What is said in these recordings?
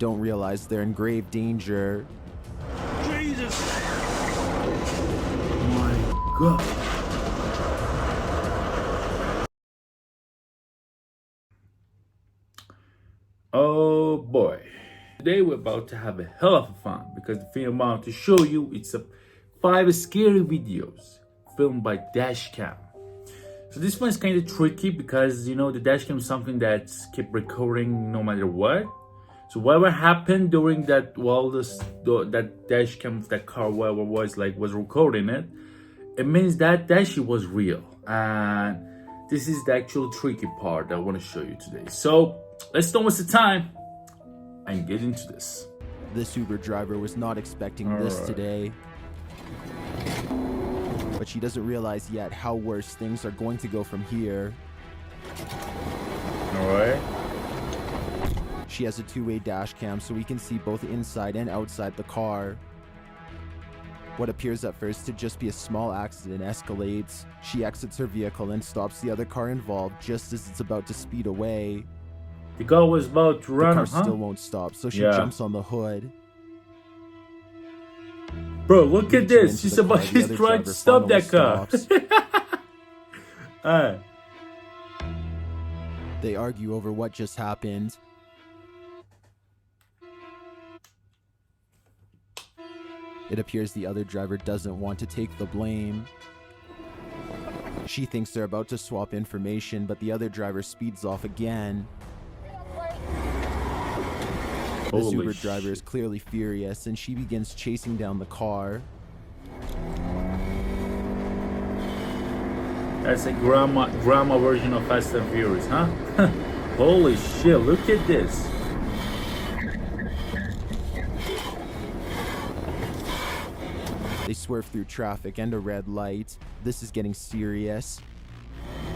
don't realize they're in grave danger. Jesus! My God. Oh boy. Today we're about to have a hell of a fun because the film I'm about to show you, it's 5 scary videos filmed by Dashcam. So this one's kind of tricky because, you know, the Dashcam is something that's kept recording no matter what. So whatever happened during that, while that Dashcam of that car, whatever was recording it, it means that shit was real. And this is the actual tricky part that I want to show you today. So let's don't waste the time and get into this. This Uber driver was not expecting this today. But she doesn't realize yet how worse things are going to go from here. Alright. She has a two-way dash cam so we can see both inside and outside the car. What appears at first to just be a small accident escalates. She exits her vehicle and stops the other car involved just as it's about to speed away. The girl was about to run, the car still won't stop, so she jumps on the hood. Bro, look at this. She's trying to stop that car. They argue over what just happened. It appears the other driver doesn't want to take the blame. She thinks they're about to swap information, but the other driver speeds off again. This Uber driver is clearly furious, and she begins chasing down the car. That's a grandma version of Fast and Furious, huh? Holy shit, look at this. They swerve through traffic and a red light. This is getting serious.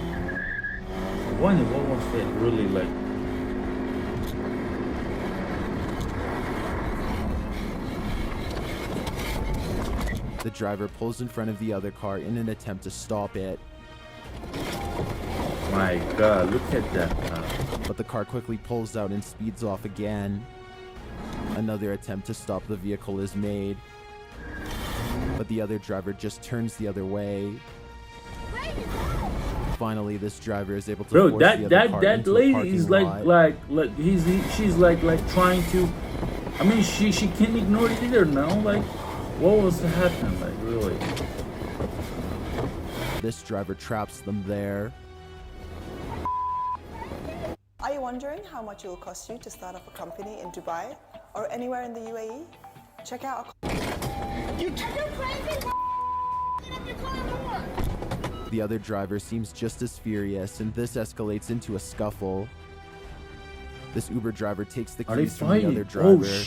I wonder what was that really like. The driver pulls in front of the other car in an attempt to stop it. My God, look at that. But the car quickly pulls out and speeds off again. Another attempt to stop the vehicle is made. But the other driver just turns the other way. Finally, this driver is able to force the other car into a parking is lot. she's like trying to. I mean, she can't ignore it either now. Like, what was happening? Like, really? This driver traps them there. Are you wondering how much it will cost you to start up a company in Dubai or anywhere in the UAE? Check out our... The other driver seems just as furious, and this escalates into a scuffle. This Uber driver takes the keys from the other driver.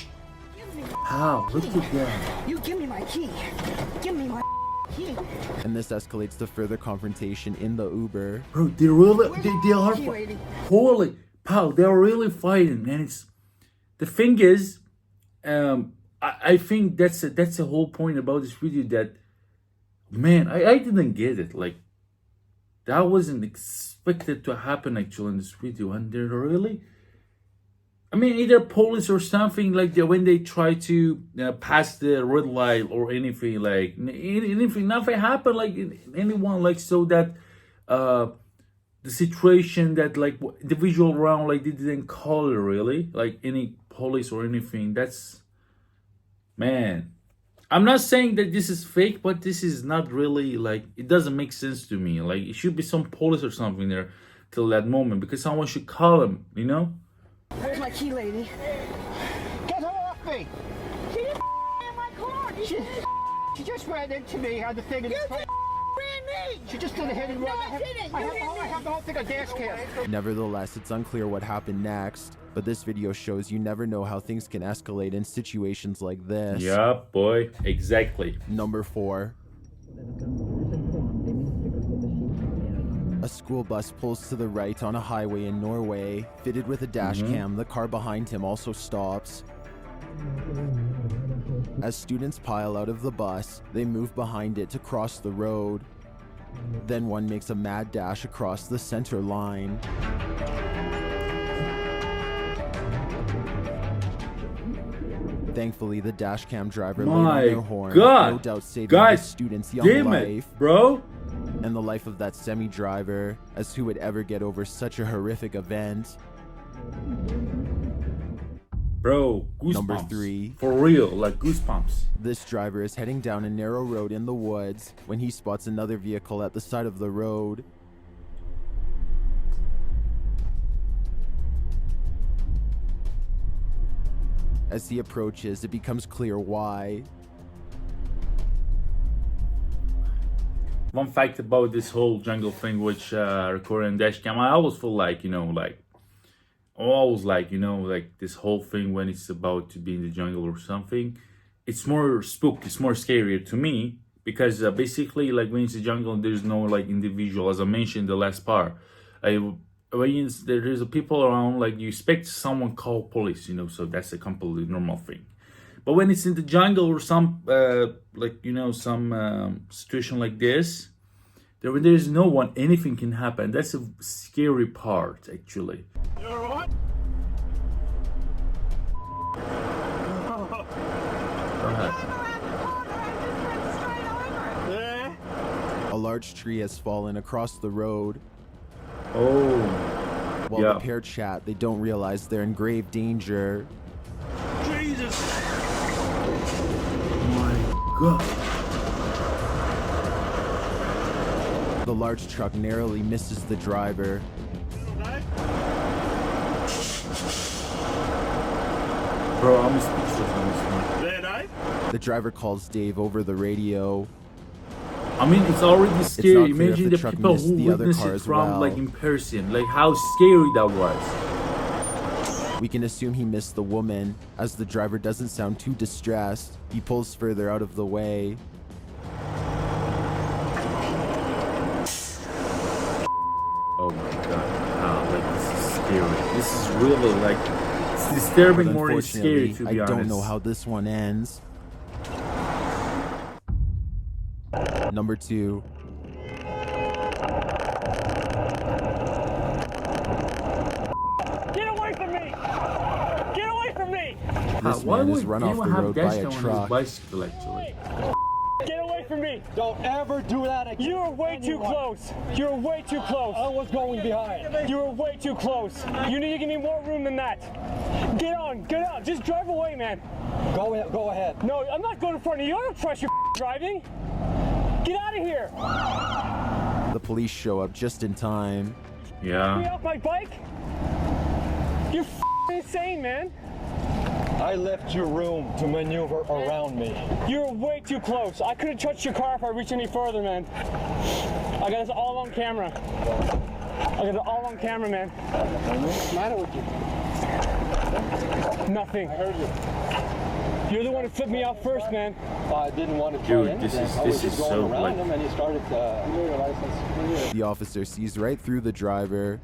How? Look at that. You give me my key. Give me my key. And this escalates to further confrontation in the Uber. Bro, they are holy pal, they're really fighting, man. It's the thing is, I think that's the whole point about this video, that man, I didn't get it. Like, that wasn't expected to happen actually in this video, and they're really, I mean, either police or something, like when they try to pass the red light or anything, like anything, nothing happened, like anyone, like, so that the situation that, like, the visual around, like, they didn't call it really, like any police or anything. That's, man, I'm not saying that this is fake, but this is not really, like, it doesn't make sense to me. Like, it should be some police or something there till that moment, because someone should call him, you know? Where's my key, lady? Get her off me! She didn't in my car! She just ran into me on the thing. You ran me! She just did a hit and run. I have the whole thing on Dashcam. Nevertheless, it's unclear what happened next, but this video shows you never know how things can escalate in situations like this. Yeah, boy, exactly. Number 4. A school bus pulls to the right on a highway in Norway. Fitted with a dash cam, the car behind him also stops. As students pile out of the bus, they move behind it to cross the road. Then one makes a mad dash across the center line. Thankfully, the dashcam driver My laid on their horn, God. no doubt saving God the student's young damn life it, bro. and the life of that semi-driver, as who would ever get over such a horrific event. Bro, goosebumps. Number 3. For real, like goosebumps. This driver is heading down a narrow road in the woods when he spots another vehicle at the side of the road. As he approaches, it becomes clear why. One fact about this whole jungle thing, which recording Dashcam, I always feel like, this whole thing when it's about to be in the jungle or something, it's more spooky, it's more scarier to me, because basically, like, when it's the jungle, there's no, like, individual, as I mentioned in the last part. When there's people around, like, you expect someone call police, so that's a completely normal thing. But when it's in the jungle or some, situation like this, when there's no one, anything can happen. That's a scary part, actually. A large tree has fallen across the road. Oh. While Yeah. the pair chat, they don't realize they're in grave danger. Jesus! My God. The large truck narrowly misses the driver. Bro, I'm speechless on this one. The driver calls Dave over the radio. I mean, it's already scary. not clear Imagine if the the truck people missed who the other witnessed car it as from, well. like, in person. Like, how scary that was. We can assume he missed the woman, as the driver doesn't sound too distressed. He pulls further out of the way. Oh my God. Like, this is scary. This is really, like, it's disturbing But more than scary, to be I honest. don't know how this one ends. Number 2. Get away from me! Get away from me! This Why man is would run off the anyone have road by a Dashcam on his truck. bicycle, actually? Get away from me! Don't ever do that again. You are way too close. You're way too close. I was going behind. You are way too close. You need to give me more room than that. Get on, just drive away, man. Go ahead. No, I'm not going in front of you. I don't trust your driving. Get out of here. The police show up just in time. Get me Yeah. off my bike. You're insane, man. I left your room to maneuver around me. You're way too close. I couldn't touch your car if I reached any further, man. I got this all on camera. Man. What's the matter with you? Nothing. I heard you. You're the one who flipped me off first, man. I didn't want to try Dude, anything. this I was is just going so, around like- him and he started your license. The officer sees right through the driver.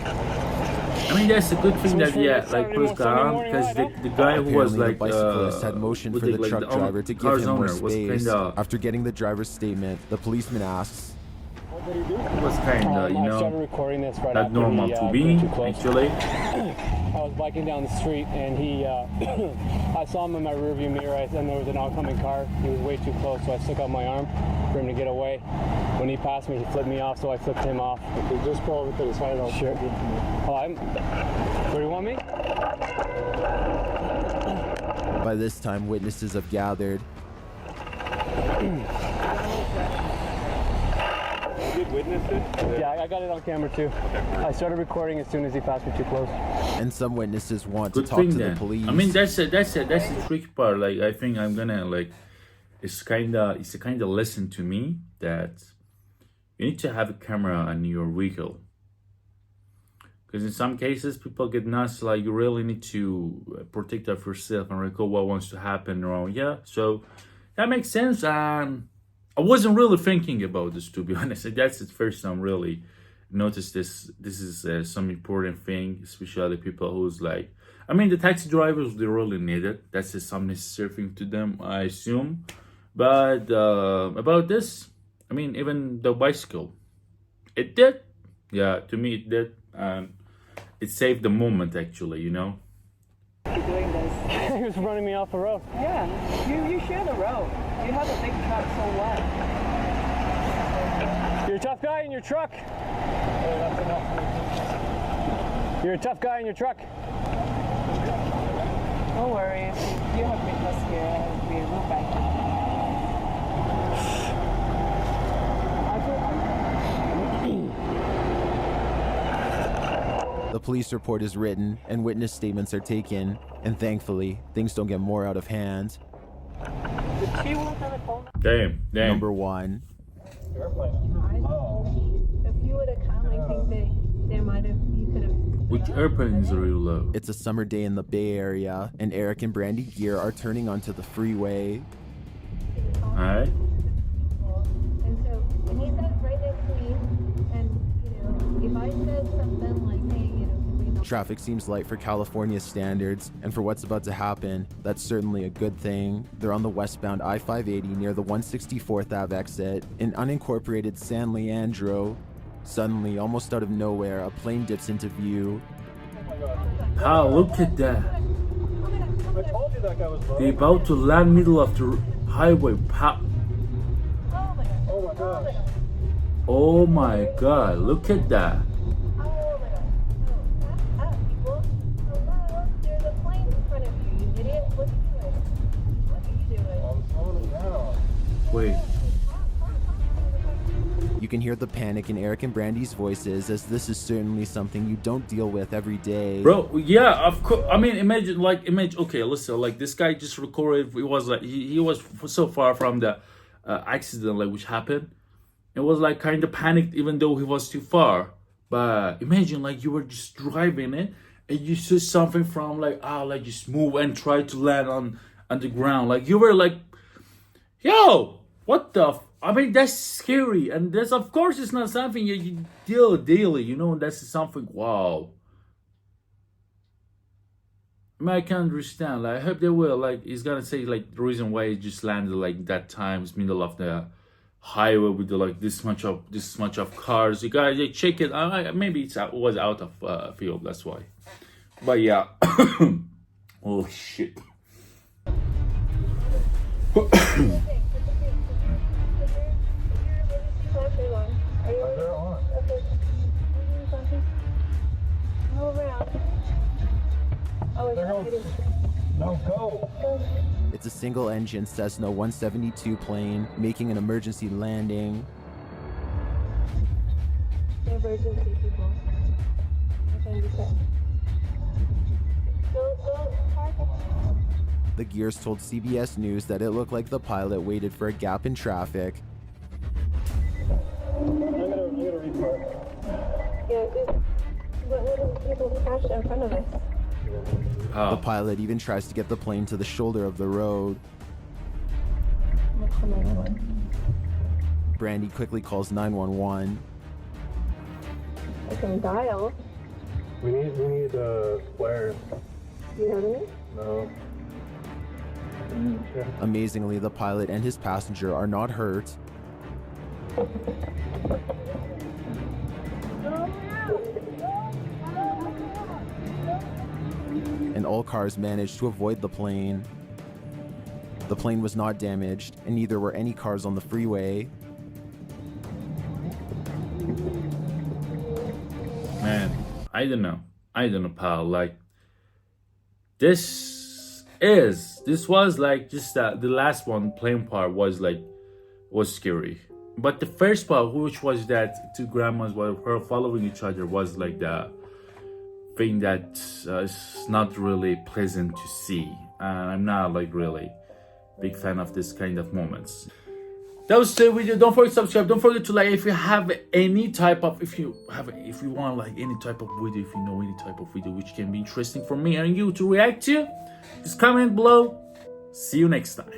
I mean, that's a good thing that, for yeah, the like, Sunday puts down, morning because ride, the guy who was, Apparently, like, the bicyclist had motioned with for the like, truck driver to give car's him more owner was space. kinda, After getting the driver's statement, the policeman asks, was kinda, I started recording this right not after normal he, to got be, too close. actually. I was biking down the street and he, I saw him in my rearview mirror and there was an oncoming car. He was way too close, so I stuck out my arm for him to get away. When he passed me, he flipped me off, so I flipped him off. Okay, just pull over to the side. I'll Sure. Oh, where do you want me? by this time, witnesses have gathered. Did witness it? Yeah, I got it on camera too. I started recording as soon as he passed me too close. And some witnesses want Good to talk thing to then. the police. I mean, that's the tricky part. Like, I think I'm gonna, like, it's a kind of lesson to me that you need to have a camera on your vehicle. Because in some cases, people get nuts. Like, you really need to protect of yourself and record what wants to happen around. Yeah, so that makes sense. I wasn't really thinking about this, to be honest. That's the first time really noticed this. This is some important thing, especially people who's like, I mean, the taxi drivers, they really need it. That's just some necessary thing to them, I assume. But about this, I mean, even the bicycle, it did. Yeah, to me it did. It saved the moment, actually, you know. he was running me off the road. Yeah, you share the road. You have a big truck, so what? You're a tough guy in your truck. You're a tough guy in your truck. Don't worry, if you have witness here, we will back. The police report is written and witness statements are taken, and thankfully, things don't get more out of hand. Damn. Number 1. If you would have come, I think they might have, you could have. Which airplane is real low? It's a summer day in the Bay Area, and Eric and Brandy Gear are turning onto the freeway. Alright. And so, and he sat right next to me, and, you know, if I said something like, hey, you know, can we not. Traffic seems light for California standards, and for what's about to happen, that's certainly a good thing. They're on the westbound I-580 near the 164th Ave exit in unincorporated San Leandro. Suddenly, almost out of nowhere, a plane dips into view. Ah, look at that. I told you that guy was They're about to land middle of the highway. Oh my god, look at that. There's a plane in front of you, you idiot. What are you doing? What are you doing? Wait. You can hear the panic in Eric and Brandy's voices, as this is certainly something you don't deal with every day. Bro, yeah, of course. I mean, imagine, okay, listen, like, this guy just recorded, it was like, he was so far from the accident, like, which happened. It was, like, kind of panicked, even though he was too far. But imagine, like, you were just driving it, and you saw something from, like, like, just move and try to land on the ground. Like, you were like, yo, what the I mean, that's scary, and that's, of course, it's not something you deal with daily, you know, that's something, wow. I mean, I can understand, like, I hope they will, like, he's gonna say, like, the reason why he just landed, like, that time is middle of the highway with, the, like, this much of cars. You gotta check it, maybe it was out of field, that's why. But, yeah. Oh, shit. No, go. It's a single-engine Cessna 172 plane making an emergency landing. Emergency, people. Okay, you said. Go, park. The Gears told CBS News that it looked like the pilot waited for a gap in traffic. I'm gonna repark. Yeah, what little people crashed in front of us? The pilot even tries to get the plane to the shoulder of the road. Brandy quickly calls 911. I can dial. We need flares. Do you have any? No. Amazingly, the pilot and his passenger are not hurt. And all cars managed to avoid the plane. The plane was not damaged, and neither were any cars on the freeway. Man, I don't know, pal. Like, this was like just the last one, plane part was scary. But the first part, which was that two grandmas were following each other, was like the thing that is not really pleasant to see. And I'm not like really big fan of this kind of moments. That was the video. Don't forget to subscribe. Don't forget to like. If you have any type of, if you want like any type of video, if you know any type of video which can be interesting for me and you to react to, just comment below. See you next time.